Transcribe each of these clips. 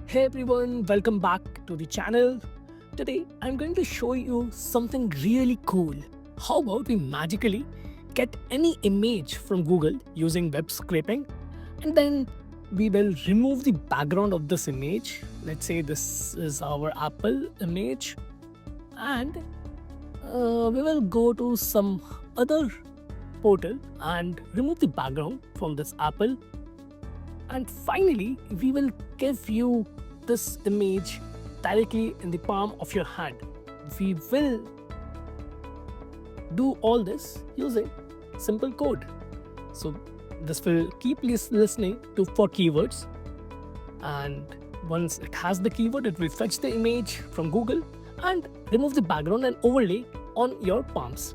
Hey everyone, welcome back to the channel. Today I'm going to show you something really cool. How about we magically get any image from Google using web scraping, and then we will remove the background of this image. Let's say this is our Apple image, and we will go to some other portal and remove the background from this Apple, and finally we will give you this image directly in the palm of your hand. We will do all this using simple code. So this will keep listening to for keywords, and once it has the keyword, it will fetch the image from Google and remove the background and overlay on your palms.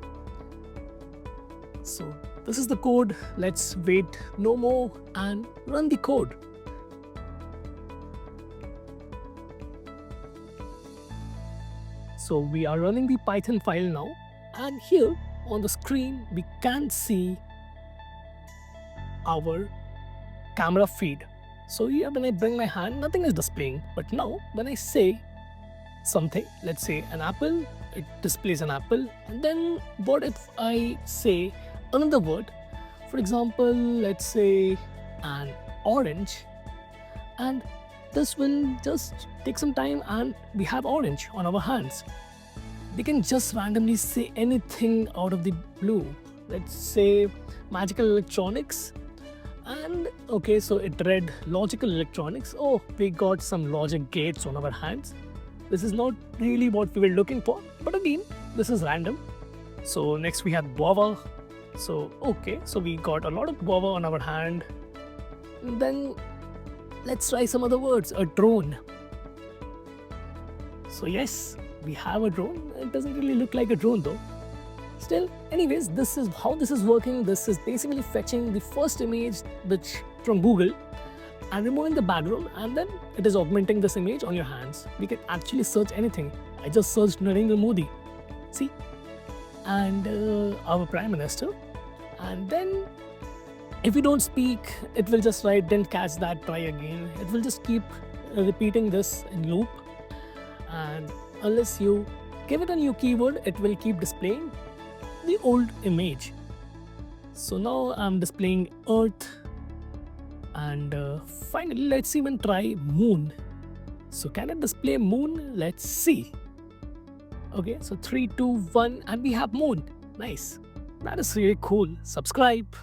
So this is the code. Let's wait no more and run the code. So we are running the Python file now, and here on the screen we can see our camera feed. So here when I bring my hand, nothing is displaying, but now when I say something, let's say an apple, it displays an apple. And then what if I say another word? For example, let's say an orange, and this will just take some time and we have orange on our hands. We can just randomly say anything out of the blue. Let's say magical electronics, and okay, so it read logical electronics. Oh, we got some logic gates on our hands. This is not really what we were looking for, but again, this is random. So next we have guava. So okay, so we got a lot of guava on our hand. Then let's try some other words. A drone. So yes, we have a drone. It doesn't really look like a drone though. Still, anyways, this is how this is working. This is basically fetching the first image which from Google and removing the background, and then it is augmenting this image on your hands. We can actually search anything. I just searched Narendra Modi. See? And our Prime Minister. And then if we don't speak, it will just write, didn't catch that, try again. It will just keep repeating this in loop. And unless you give it a new keyword, it will keep displaying the old image. So now I'm displaying Earth. And finally, let's even try moon. So can it display moon? Let's see. Okay, so 3, 2, 1, and we have moon. Nice. That is really cool. Subscribe.